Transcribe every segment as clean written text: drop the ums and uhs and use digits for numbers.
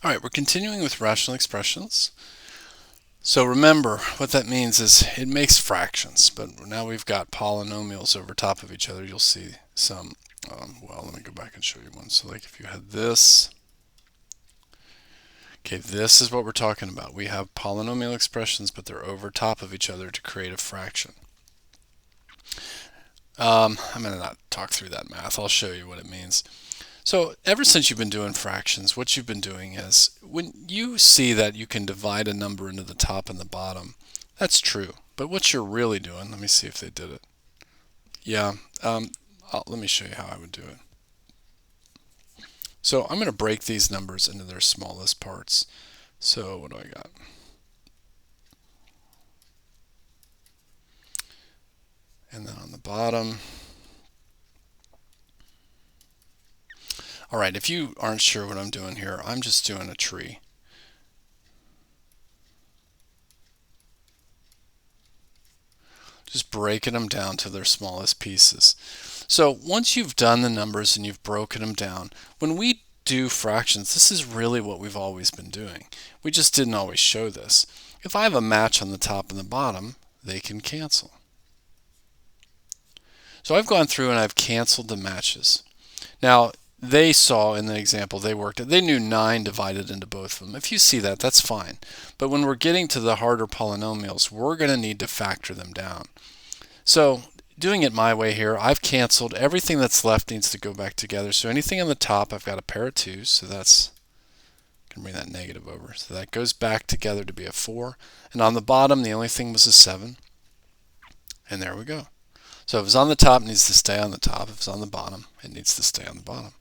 All right, we're continuing with rational expressions. So remember, what that means is it makes fractions, but now we've got polynomials over top of each other. You'll see some, well, let me go back and show you one. So like if you had this, okay, this is what we're talking about. We have polynomial expressions, but they're over top of each other to create a fraction. I'm going to not talk through that math. I'll show you what it means. So ever since you've been doing fractions, what you've been doing is when you see that you can divide a number into the top and the bottom, that's true. But what you're really doing, let me see if they did it. Yeah, let me show you how I would do it. So I'm going to break these numbers into their smallest parts. So what do I got? And then on the bottom. All right, if you aren't sure what I'm doing here, I'm just doing a tree. Just breaking them down to their smallest pieces. So once you've done the numbers and you've broken them down, when we do fractions, this is really what we've always been doing. We just didn't always show this. If I have a match on the top and the bottom, they can cancel. So I've gone through and I've canceled the matches. Now, they saw in the example they worked at, they knew 9 divided into both of them. If you see that, that's fine. But when we're getting to the harder polynomials, we're going to need to factor them down. So doing it my way here, I've canceled. Everything that's left needs to go back together. So anything on the top, I've got a pair of 2s. So that's going to bring that negative over. So that goes back together to be a 4. And on the bottom, the only thing was a 7. And there we go. So if it's on the top, it needs to stay on the top. If it's on the bottom, it needs to stay on the bottom.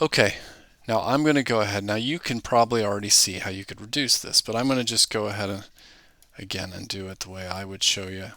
Okay, now I'm going to go ahead. Now you can probably already see how you could reduce this, but I'm going to just go ahead and again and do it the way I would show you.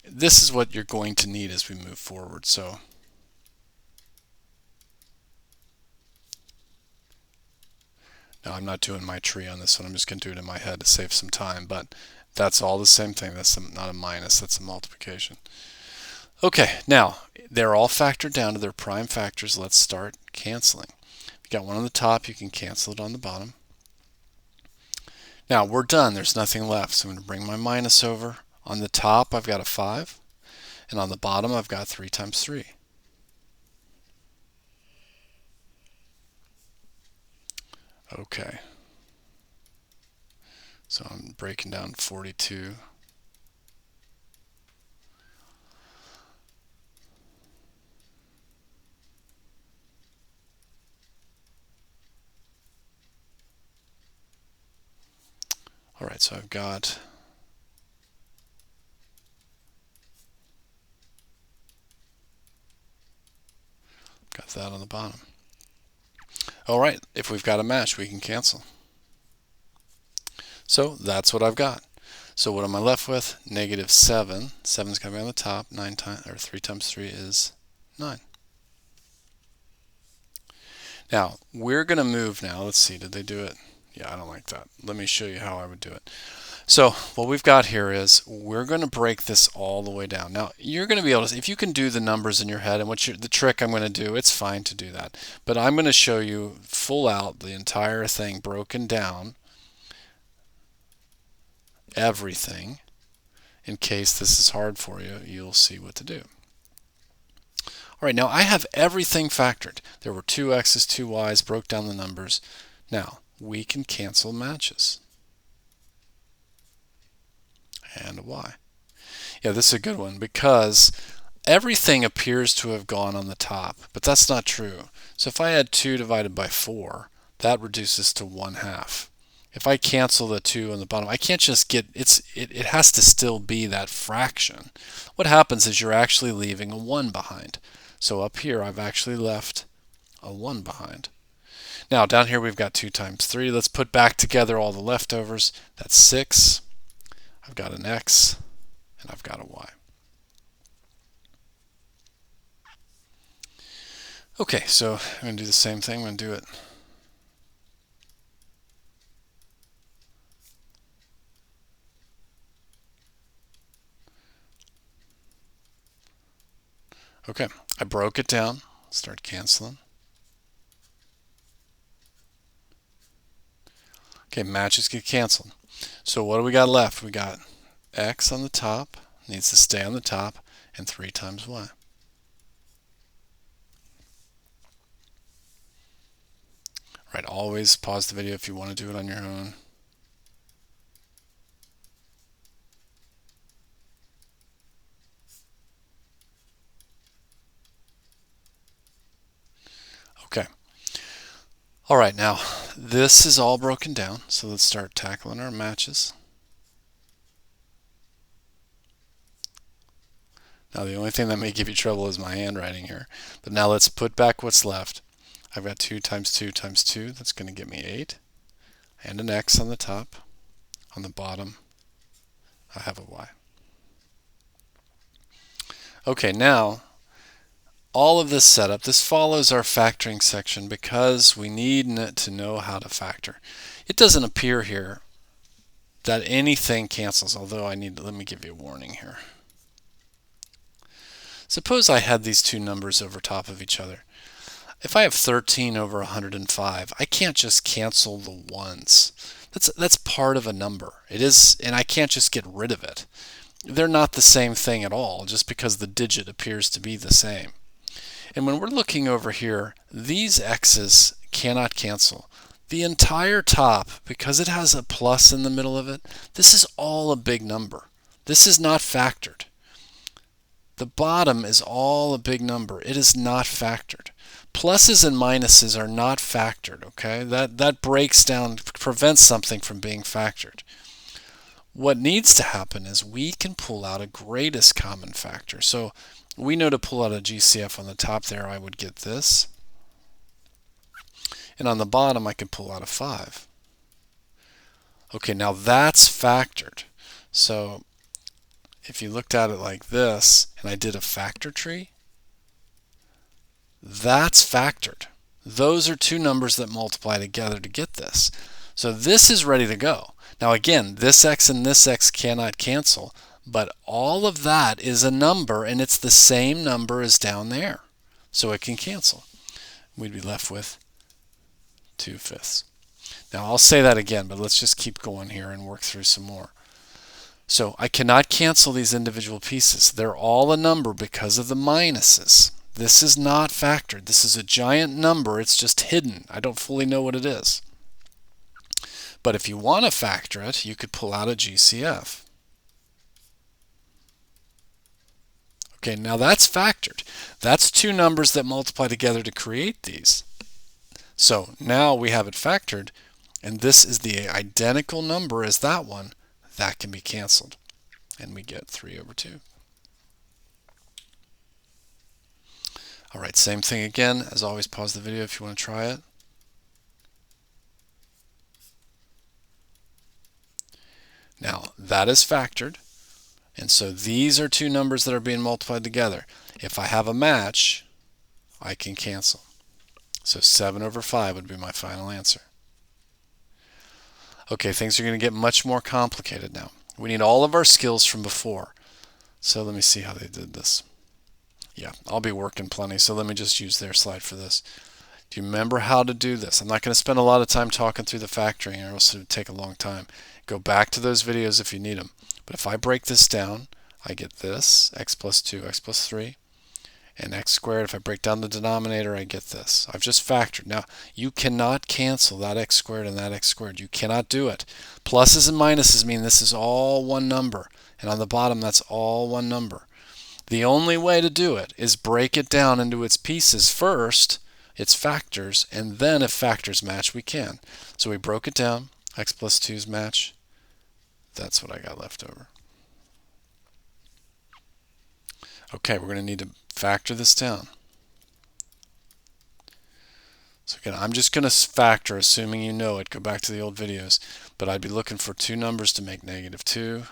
This is what you're going to need as we move forward. So now I'm not doing my tree on this one. I'm just going to do it in my head to save some time, but that's all the same thing. That's not a minus, that's a multiplication. Okay, now they're all factored down to their prime factors. Let's start canceling. If you got one on the top, you can cancel it on the bottom. Now we're done. There's nothing left. So I'm going to bring my minus over. On the top, I've got a 5. And on the bottom, I've got 3 times 3. Okay. So I'm breaking down 42. All right, so I've got that on the bottom. All right, if we've got a match, we can cancel. So that's what I've got. So what am I left with? Negative 7. 7 is going to be on the top. 9 times, or 3 times 3 is 9. Now, we're going to move now. Let's see, did they do it? Yeah, I don't like that. Let me show you how I would do it. So what we've got here is we're going to break this all the way down. Now, you're going to be able to, if you can do the numbers in your head and the trick I'm going to do, it's fine to do that. But I'm going to show you full out the entire thing broken down, everything. In case this is hard for you, you'll see what to do. All right, now I have everything factored. There were 2 x's, 2 y's, broke down the numbers. Now, we can cancel matches. And a y. Yeah, this is a good one because everything appears to have gone on the top, but that's not true. So if I had 2 divided by 4, that reduces to 1/2. If I cancel the 2 on the bottom, I can't just get, it has to still be that fraction. What happens is you're actually leaving a 1 behind. So up here I've actually left a 1 behind. Now down here we've got 2 times 3. Let's put back together all the leftovers. That's 6. I've got an x and I've got a y. Okay, so I'm going to do the same thing. I'm going to do it. Okay, I broke it down. Start canceling. Okay, matches get canceled. So what do we got left? We got x on the top, needs to stay on the top, and 3 times y. Right, always pause the video if you want to do it on your own. Okay. All right, now this is all broken down, so let's start tackling our matches. Now the only thing that may give you trouble is my handwriting here, but now let's put back what's left. I've got 2 times 2 times 2, that's going to give me 8, and an x on the top. On the bottom, I have a y. Okay, now all of this setup, this follows our factoring section because we need to know how to factor. It doesn't appear here that anything cancels, although let me give you a warning here. Suppose I had these two numbers over top of each other. If I have 13 over 105, I can't just cancel the ones. That's part of a number. It is, and I can't just get rid of it. They're not the same thing at all, just because the digit appears to be the same. And when we're looking over here, these x's cannot cancel. The entire top, because it has a plus in the middle of it, this is all a big number. This is not factored. The bottom is all a big number. It is not factored. Pluses and minuses are not factored, okay? That breaks down, prevents something from being factored. What needs to happen is we can pull out a greatest common factor. So we know to pull out a GCF on the top there, I would get this. And on the bottom, I can pull out a 5. Okay, now that's factored. So if you looked at it like this, and I did a factor tree, that's factored. Those are two numbers that multiply together to get this. So this is ready to go. Now again, this x and this x cannot cancel, but all of that is a number, and it's the same number as down there. So it can cancel. We'd be left with 2/5. Now I'll say that again, but let's just keep going here and work through some more. So I cannot cancel these individual pieces. They're all a number because of the minuses. This is not factored. This is a giant number. It's just hidden. I don't fully know what it is. But if you want to factor it, you could pull out a GCF. Okay, now that's factored. That's two numbers that multiply together to create these. So now we have it factored, and this is the identical number as that one. That can be canceled, and we get 3/2. All right, same thing again. As always, pause the video if you want to try it. Now, that is factored, and so these are two numbers that are being multiplied together. If I have a match, I can cancel. So 7/5 would be my final answer. Okay, things are going to get much more complicated now. We need all of our skills from before. So let me see how they did this. Yeah, I'll be working plenty, so let me just use their slide for this. Do you remember how to do this? I'm not going to spend a lot of time talking through the factoring, or else it would take a long time. Go back to those videos if you need them. But if I break this down, I get this, x plus 2, x plus 3, and x squared. If I break down the denominator, I get this. I've just factored. Now, you cannot cancel that x squared and that x squared. You cannot do it. Pluses and minuses mean this is all one number, and on the bottom, that's all one number. The only way to do it is break it down into its pieces first, its factors, and then if factors match, we can. So we broke it down. X plus 2's match. That's what I got left over. Okay, we're going to need to factor this down. So again, I'm just going to factor, assuming you know it. Go back to the old videos. But I'd be looking for two numbers to make -2.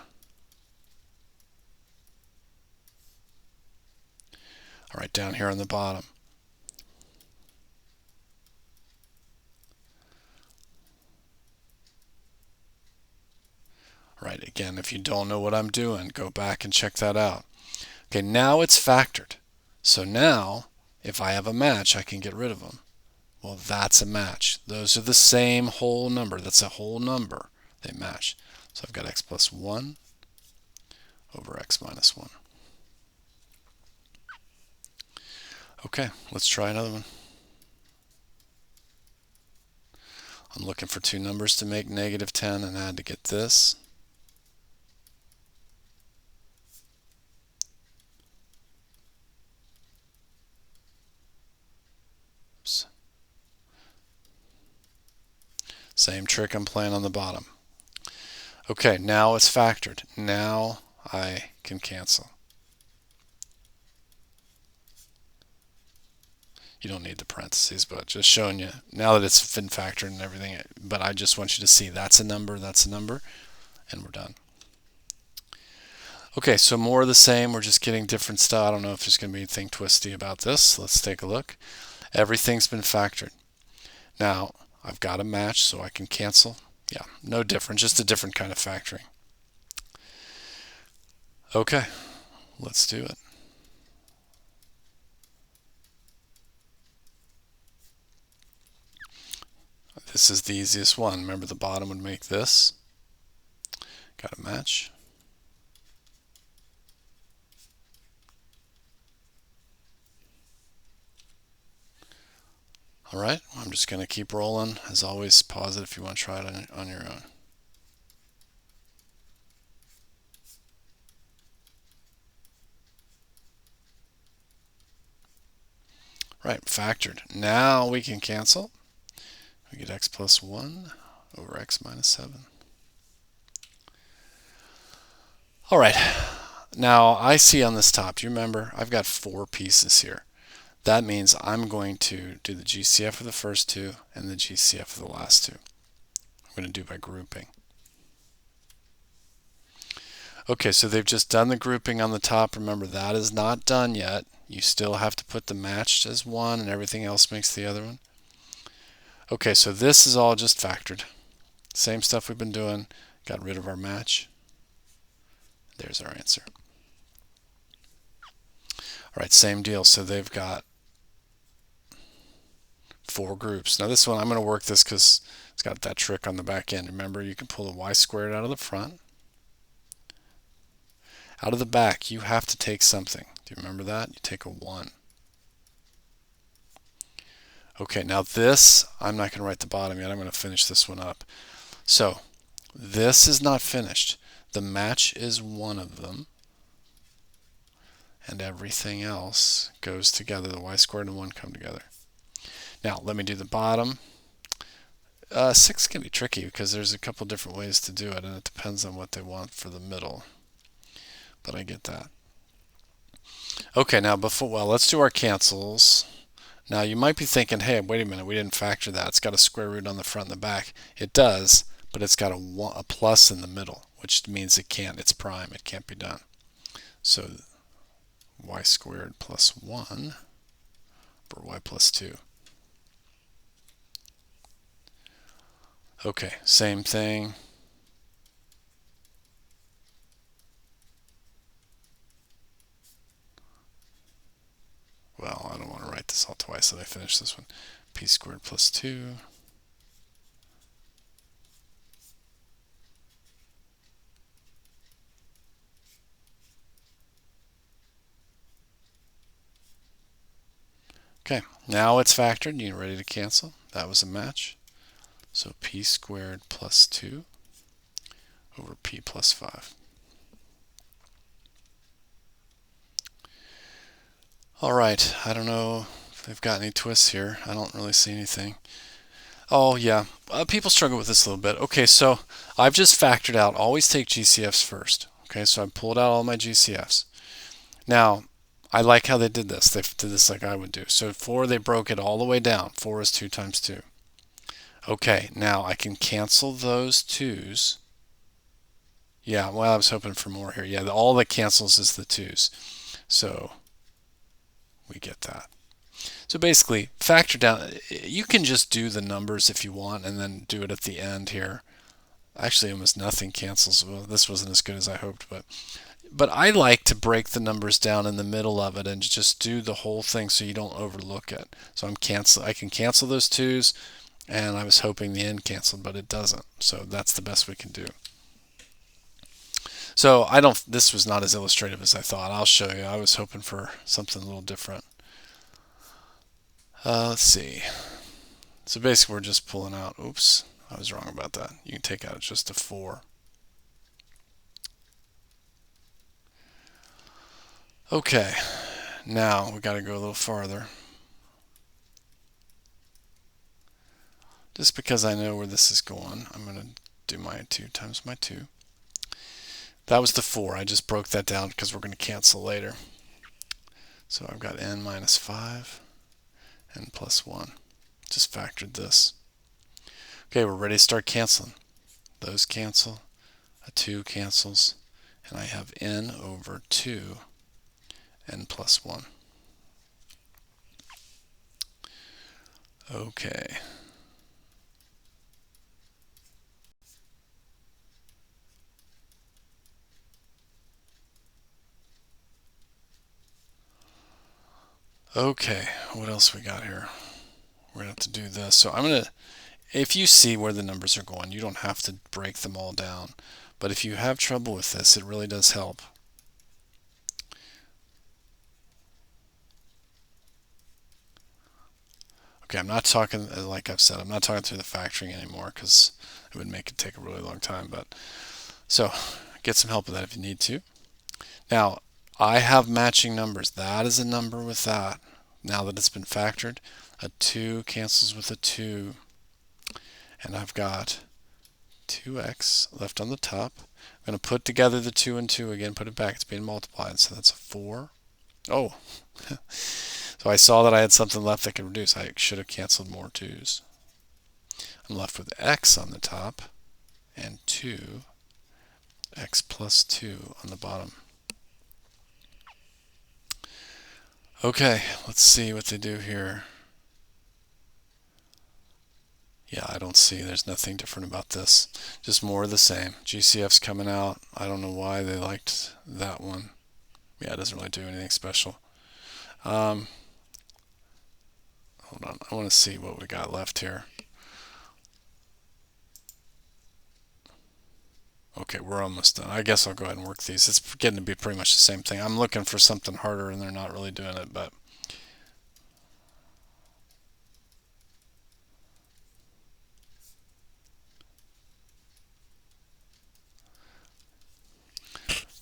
All right, down here on the bottom. All right, again, if you don't know what I'm doing, go back and check that out. Okay, now it's factored. So now, if I have a match, I can get rid of them. Well, that's a match. Those are the same whole number. That's a whole number. They match. So I've got x plus 1 over x minus 1. Okay, let's try another one. I'm looking for two numbers to make negative 10 and I had to get this. Oops. Same trick I'm playing on the bottom. Okay, now it's factored. Now I can cancel. You don't need the parentheses, but just showing you now that it's been factored and everything. But I just want you to see that's a number, and we're done. Okay, so more of the same. We're just getting different stuff. I don't know if there's going to be anything twisty about this. Let's take a look. Everything's been factored. Now, I've got a match, so I can cancel. Yeah, no different, just a different kind of factoring. Okay, let's do it. This is the easiest one. Remember, the bottom would make this. Got a match. All right, I'm just going to keep rolling. As always, pause it if you want to try it on your own. Right, factored. Now we can cancel. We get x plus 1 over x minus 7. All right, now I see on this top, do you remember, I've got 4 pieces here. That means I'm going to do the GCF of the first two and the GCF of the last two. I'm going to do by grouping. Okay, so they've just done the grouping on the top. Remember, that is not done yet. You still have to put the matched as one and everything else makes the other one. Okay, so this is all just factored. Same stuff we've been doing. Got rid of our match. There's our answer. All right, same deal. So they've got 4 groups. Now this one, I'm going to work this because it's got that trick on the back end. Remember, you can pull a y squared out of the front. Out of the back, you have to take something. Do you remember that? You take a 1. Okay, now this, I'm not going to write the bottom yet. I'm going to finish this one up. So this is not finished. The match is one of them. And everything else goes together. The y squared and 1 come together. Now, let me do the bottom. 6 can be tricky because there's a couple different ways to do it, and it depends on what they want for the middle. But I get that. Okay, now let's do our cancels. Now you might be thinking, hey, wait a minute, we didn't factor that. It's got a square root on the front and the back. It does, but it's got a plus in the middle, which means it's prime. It can't be done. So y squared plus 1 over y plus 2. Okay, same thing. Well, I don't want to write this all twice, so I finish this one. P squared plus 2. Okay, now it's factored. You're ready to cancel. That was a match. So p squared plus 2 over p plus 5. All right, I don't know if they've got any twists here. I don't really see anything. Oh, yeah, people struggle with this a little bit. Okay, so I've just factored out. Always take GCFs first. Okay, so I pulled out all my GCFs. Now, I like how they did this. They did this like I would do. So 4, they broke it all the way down. 4 is 2 times 2. Okay, now I can cancel those 2's. Yeah, well, I was hoping for more here. Yeah, all that cancels is the 2's. So we get that. So basically, factor down. You can just do the numbers if you want and then do it at the end here. Actually, almost nothing cancels. Well, this wasn't as good as I hoped, but But I like to break the numbers down in the middle of it and just do the whole thing so you don't overlook it. So I can cancel those 2's, and I was hoping the end canceled, but it doesn't. So that's the best we can do. So this was not as illustrative as I thought. I'll show you. I was hoping for something a little different. Let's see. So basically we're just pulling out, oops, I was wrong about that. You can take out just a 4. Okay, now we got to go a little farther. Just because I know where this is going, I'm going to do my 2 times my 2. That was the 4. I just broke that down because we're going to cancel later. So I've got n minus 5, n plus 1. Just factored this. Okay, we're ready to start canceling. Those cancel, a 2 cancels, and I have n over 2, n plus 1. Okay. Okay, what else we got here? We're going to have to do this. So I'm going to, if you see where the numbers are going, you don't have to break them all down. But if you have trouble with this, it really does help. Okay, I'm not talking, like I've said, I'm not talking through the factoring anymore because it would make it take a really long time. But so get some help with that if you need to. Now, I have matching numbers. That is a number with that. Now that it's been factored, a 2 cancels with a 2. And I've got 2x left on the top. I'm going to put together the 2 and 2 again, put it back. It's being multiplied, so that's a 4. Oh, so I saw that I had something left that could reduce. I should have canceled more 2's. I'm left with x on the top and 2x plus 2 on the bottom. Okay, let's see what they do here. Yeah, I don't see. There's nothing different about this. Just more of the same. GCF's coming out. I don't know why they liked that one. Yeah, it doesn't really do anything special. Hold on. I want to see what we got left here. Okay, we're almost done. I guess I'll go ahead and work these. It's getting to be pretty much the same thing. I'm looking for something harder, and they're not really doing it, but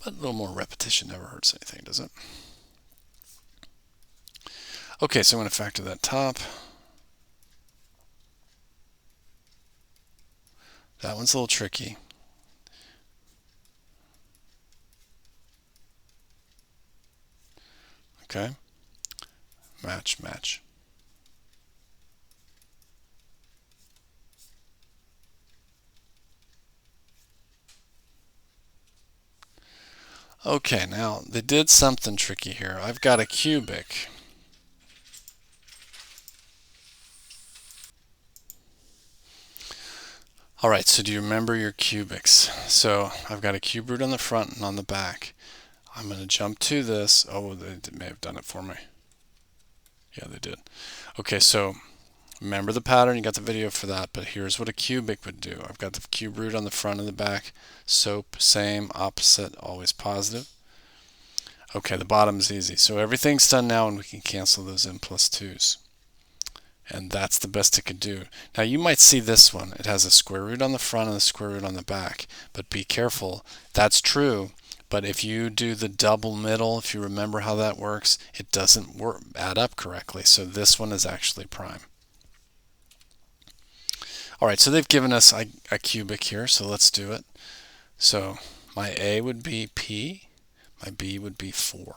a little more repetition never hurts anything, does it? Okay, so I'm going to factor that top. That one's a little tricky. Okay. Match, match. Okay, now they did something tricky here. I've got a cubic. Alright, so do you remember your cubics? So I've got a cube root on the front and on the back. I'm going to jump to this. Oh, they may have done it for me. Yeah, they did. Okay, so remember the pattern. You got the video for that, but here's what a cubic would do. I've got the cube root on the front and the back. SOAP, same, opposite, always positive. Okay, the bottom is easy. So everything's done now, and we can cancel those n plus 2's. And that's the best it could do. Now you might see this one. It has a square root on the front and a square root on the back. But be careful. That's true. But if you do the double middle, if you remember how that works, it doesn't add up correctly. So this one is actually prime. Alright, so they've given us a cubic here, so let's do it. So my A would be P, my B would be 4.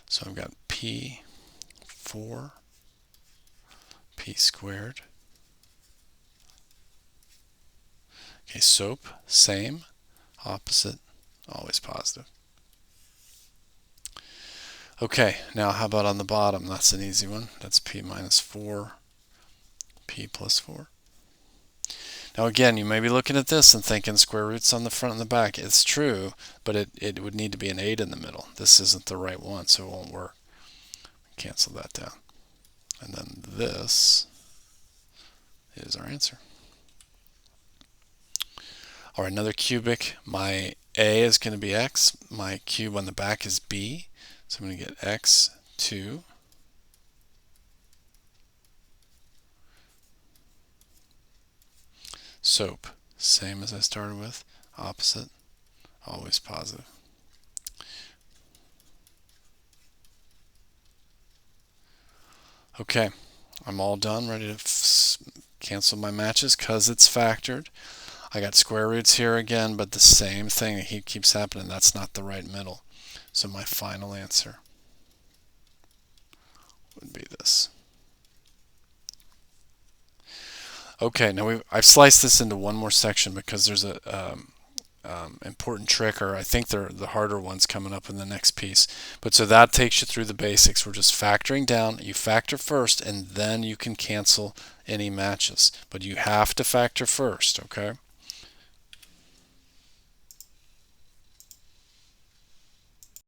So I've got P 4, P squared. Okay, SOAP, same, opposite, always positive. Okay, now how about on the bottom? That's an easy one. That's P minus 4, P plus 4. Now again, you may be looking at this and thinking square roots on the front and the back. It's true, but it would need to be an 8 in the middle. This isn't the right one, so it won't work. Cancel that down. And then this is our answer. All right, another cubic. My A is going to be x. My cube on the back is b. So I'm going to get x2 soap. Same as I started with. Opposite. Always positive. Okay, I'm all done, ready to cancel my matches because it's factored. I got square roots here again, but the same thing keeps happening. That's not the right middle. So my final answer would be this. Okay, now I've sliced this into one more section because there's a important trick, or I think they're the harder ones coming up in the next piece. But so that takes you through the basics. We're just factoring down. You factor first, and then you can cancel any matches. But you have to factor first, okay?